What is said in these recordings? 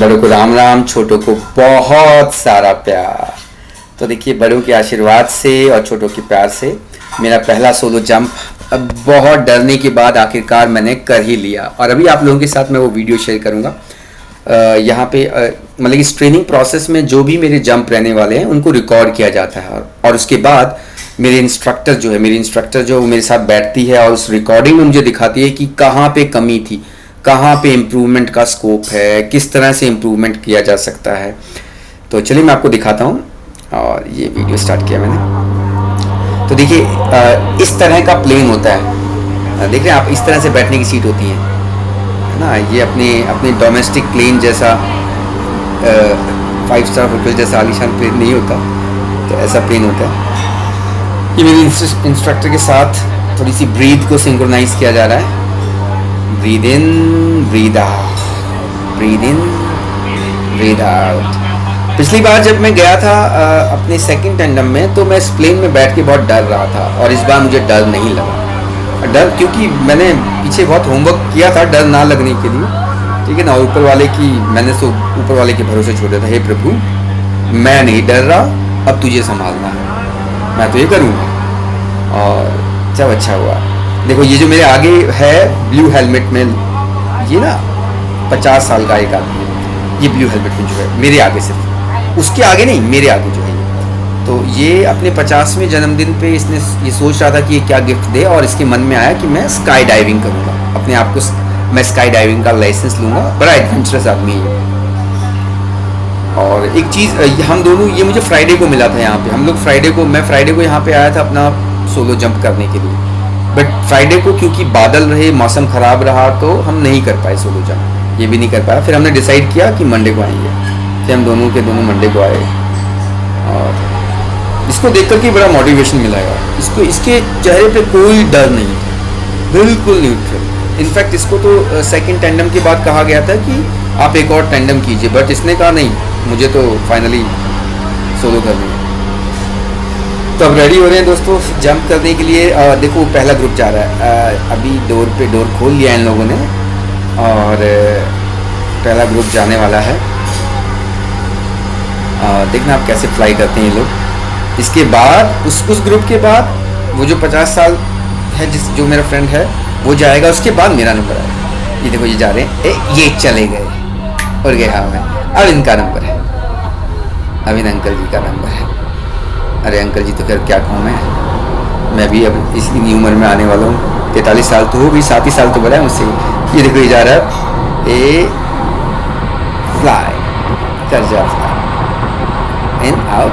बड़ों को राम राम, छोटों को बहुत सारा प्यार। तो देखिए, बड़ों के आशीर्वाद से और छोटों के प्यार से मेरा पहला सोलो जंप अब बहुत डरने के बाद आखिरकार मैंने कर ही लिया। और अभी आप लोगों के साथ मैं वो वीडियो शेयर करूँगा। यहाँ पे मतलब इस ट्रेनिंग प्रोसेस में जो भी मेरे जंप रहने वाले हैं उनको रिकॉर्ड किया जाता है, और उसके बाद मेरी इंस्ट्रक्टर जो मेरे साथ बैठती है और उस रिकॉर्डिंग में मुझे दिखाती है कि कहाँ पे कमी थी, कहाँ पे इम्प्रूवमेंट का स्कोप है, किस तरह से इम्प्रूवमेंट किया जा सकता है। तो चलिए मैं आपको दिखाता हूँ। और ये वीडियो स्टार्ट किया मैंने। तो देखिए, इस तरह का प्लेन होता है। देख रहे हैं आप, इस तरह से बैठने की सीट होती है ना। ये अपने डोमेस्टिक प्लेन जैसा 5 स्टार होटल जैसा आलीशान प्लेन नहीं होता, तो ऐसा प्लेन होता है। ये मेरी इंस्ट्रक्टर के साथ थोड़ी सी ब्रीथ को सिंक्रोनाइज किया जा रहा है। Breathe in, breathe out, breathe in, breathe out. पिछली बार जब मैं गया था अपने सेकंड टेंडम में, तो मैं इस प्लेन में बैठ के बहुत डर रहा था, और इस बार मुझे डर नहीं लगा। डर क्योंकि मैंने पीछे बहुत होमवर्क किया था डर ना लगने के लिए, ठीक है ना। और मैंने तो ऊपर वाले के भरोसे छोड़ दिया था, हे प्रभु मैं नहीं डर रहा, अब तुझे संभालना है, मैं तो ये करूँगा। और जब अच्छा हुआ, देखो ये जो मेरे आगे है ब्लू हेलमेट में, ये ना 50 साल का एक आदमी है, ये ब्लू हेलमेट में जो है मेरे आगे, सिर्फ उसके आगे नहीं, मेरे आगे जो है ये। तो ये अपने 50वें जन्मदिन पे इसने ये सोच रहा था कि ये क्या गिफ्ट दे, और इसके मन में आया कि मैं स्काई डाइविंग करूँगा, अपने आप को मैं स्काई डाइविंग का लाइसेंस लूँगा। बड़ा एडवेंचरस आदमी है। और एक चीज़, हम दोनों, ये मुझे फ्राइडे को मिला था यहाँ पे। मैं फ्राइडे को यहाँ पे आया था अपना सोलो जंप करने के लिए, बट फ्राइडे को क्योंकि बादल रहे, मौसम ख़राब रहा, तो हम नहीं कर पाए सोलो जंप, ये भी नहीं कर पाया। फिर हमने डिसाइड किया कि मंडे को आएंगे, फिर हम दोनों के दोनों मंडे को आए। और इसको देख कर के बड़ा मोटिवेशन मिला यार। इसके चेहरे पे कोई डर नहीं था, बिल्कुल न्यूट्रल। इनफैक्ट इसको तो सेकंड टेंडम के बाद कहा गया था कि आप एक और टेंडम कीजिए, बट इसने कहा नहीं, मुझे तो फाइनली सोलो करनी है। तो अब रेडी हो रहे हैं दोस्तों जंप करने के लिए। देखो पहला ग्रुप जा रहा है। अभी डोर खोल लिया इन लोगों ने, और पहला ग्रुप जाने वाला है। देखना आप कैसे फ्लाई करते हैं ये लोग। इसके बाद उस ग्रुप के बाद वो जो 50 साल है, जो मेरा फ्रेंड है, वो जाएगा। उसके बाद मेरा नंबर आएगा। ये देखो ये जा रहे हैं, ये चले गए और गए हाँ में। अब इनका नंबर है, अब इन अंकल जी का नंबर है। अरे अंकल जी तो खैर क्या कहूँ मैं भी अब इतनी उम्र में आने वाला हूँ, 43 साल तो हो गई, 7 ही साल तो बड़ा है मुझसे। ये देखो ये जा रहा है, ए फ्लाई कर जा, fly in out,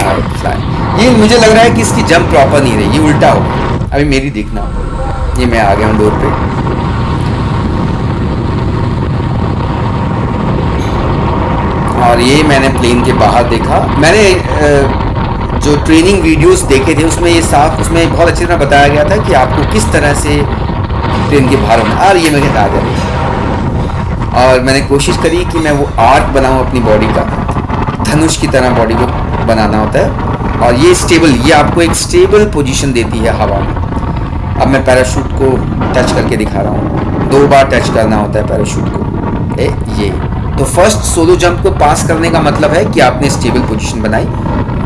out fly. ये मुझे लग रहा है कि इसकी जंप प्रॉपर नहीं रही, ये उल्टा हो। अभी मेरी देखना, ये मैं आ गया हूँ डोर पे। और ये मैंने प्लेन के बाहर देखा। मैंने जो ट्रेनिंग वीडियोस देखे थे उसमें बहुत अच्छी तरह बताया गया था कि आपको किस तरह से प्लेन के बाहर होना। और ये मेरे आ गया, और मैंने कोशिश करी कि मैं वो आर्क बनाऊं अपनी बॉडी का, धनुष की तरह बॉडी को बनाना होता है। और ये आपको एक स्टेबल पोजीशन देती है हवा में। अब मैं पैराशूट को टच करके दिखा रहा हूँ। 2 बार टच करना होता है पैराशूट को। ये तो फर्स्ट सोलो जंप को पास करने का मतलब है कि आपने स्टेबल पोजीशन बनाई,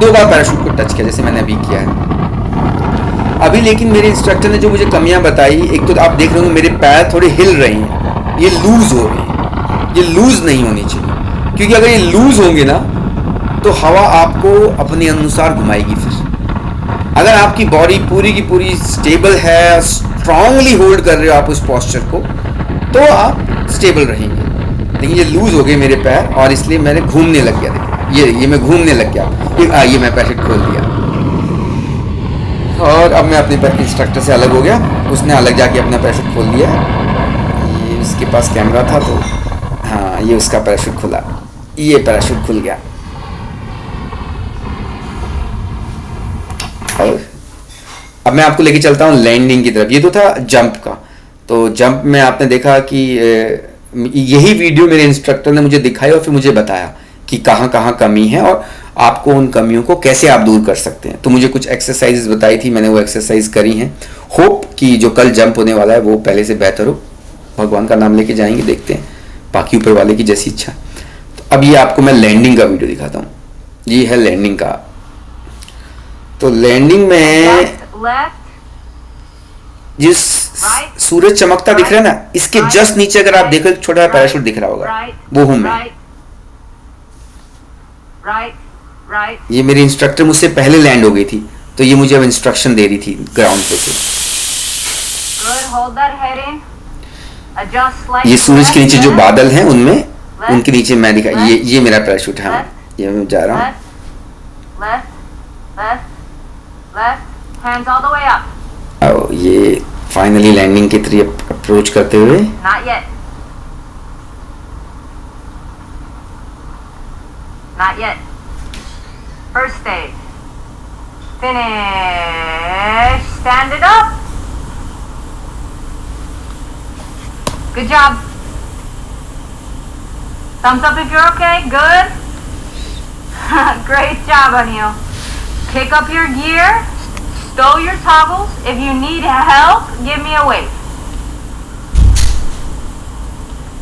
2 बार पैराशूट को टच किया, जैसे मैंने अभी किया है अभी। लेकिन मेरे इंस्ट्रक्टर ने जो मुझे कमियां बताई, एक तो आप देख रहे हो मेरे पैर थोड़े हिल रहे हैं, ये लूज हो रहे हैं। ये लूज नहीं होनी चाहिए, क्योंकि अगर ये लूज होंगे ना तो हवा आपको अपने अनुसार घुमाएगी। फिर अगर आपकी बॉडी पूरी की पूरी स्टेबल है, स्ट्रांगली होल्ड कर रहे हो आप उस पोस्चर को, तो आप स्टेबल रहेंगे। लेकिन ये लूज हो गए मेरे पैर, और इसलिए मैंने घूमने लग गया। देखो ये मैं घूमने लग गया। ये मैं पैकेट खोल दिया, और अब मैं अपने इंस्ट्रक्टर से अलग हो गया। उसने अलग जाके अपना पैराशूट खोल दिया। ये इसके पास कैमरा था, तो हाँ ये उसका पैराशूट खुला, ये पैराशूट खुल गया। और अब मैं आपको लेके चलता हूँ लैंडिंग की तरफ। ये तो था जंप का। तो जंप में आपने देखा कि यही वीडियो मेरे इंस्ट्रक्टर ने मुझे दिखाई, और फिर मुझे बताया कि कहाँ कहाँ कमी है और आपको उन कमियों को कैसे आप दूर कर सकते हैं। तो मुझे कुछ एक्सरसाइजेज बताई थी, मैंने वो एक्सरसाइज करी हैं। होप कि जो कल जंप होने वाला है वो पहले से बेहतर हो। भगवान का नाम लेके जाएंगे, देखते हैं। बाकी ऊपर वाले की जैसी इच्छा। तो अब ये आपको मैं लैंडिंग का वीडियो दिखाता हूँ। ये है लैंडिंग का। तो लैंडिंग में जिस सूरज चमकता दिख रहा है ना, इसके जस्ट नीचे अगर आप देखो एक छोटा सा पैराशूट दिख रहा होगा, वो हूं मैं। ये मेरी इंस्ट्रक्टर मुझसे पहले लैंड हो गई थी, तो ये मुझे अब इंस्ट्रक्शन दे रही थी ग्राउंड पे। ये सूरज के नीचे जो बादल हैं उनमें, उनके नीचे मैं दिखा, ये मेरा पैराशूट है। ये मैं जा रहा हूँ। ये फाइनली लैंडिंग की तरफ अप्रोच करते हुए। Not yet. First stage. Finish. Stand it up. Good job. Thumbs up if you're okay. Good. Great job, Anil. Pick up your gear. Stow your toggles. If you need help, give me a wave.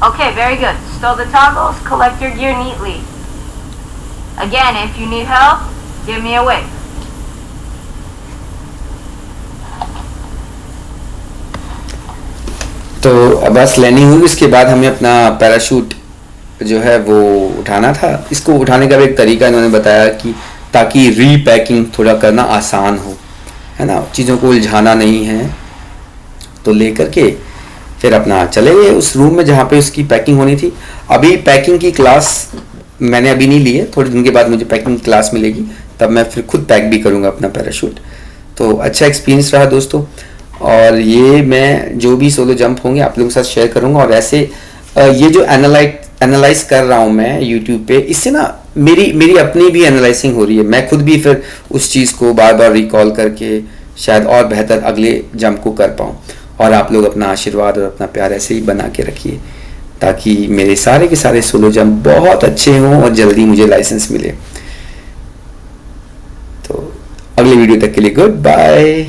Okay, very good. Stow the toggles. Collect your gear neatly. Again, if you need help, give me a wave. तो बस landing हुई। उसके बाद हमें अपना parachute जो है वो उठाना था। इसको उठाने का भी एक तरीका इन्होंने बताया कि ताकि रीपैकिंग थोड़ा करना आसान हो, है ना, चीज़ों को उलझाना नहीं है। तो लेकर के फिर अपना चले गए उस रूम में जहाँ पे उसकी पैकिंग होनी थी। अभी पैकिंग की क्लास मैंने अभी नहीं ली है, थोड़े दिन के बाद मुझे पैकिंग क्लास मिलेगी, तब मैं फिर खुद पैक भी करूँगा अपना पैराशूट। तो अच्छा एक्सपीरियंस रहा दोस्तों, और ये मैं जो भी सोलो जंप होंगे आप लोगों के साथ शेयर करूँगा। और ऐसे ये जो एनालाइज कर रहा हूँ मैं यूट्यूब पे, इससे ना मेरी अपनी भी एनालाइजिंग हो रही है। मैं खुद भी फिर उस चीज़ को बार बार रिकॉल करके शायद और बेहतर अगले जंप को कर पाऊँ। और आप लोग अपना आशीर्वाद और अपना प्यार ऐसे ही बना के रखिए, ताकि मेरे सारे के सारे सोलो जंप बहुत अच्छे हों और जल्दी मुझे लाइसेंस मिले। तो अगले वीडियो तक के लिए गुड बाय।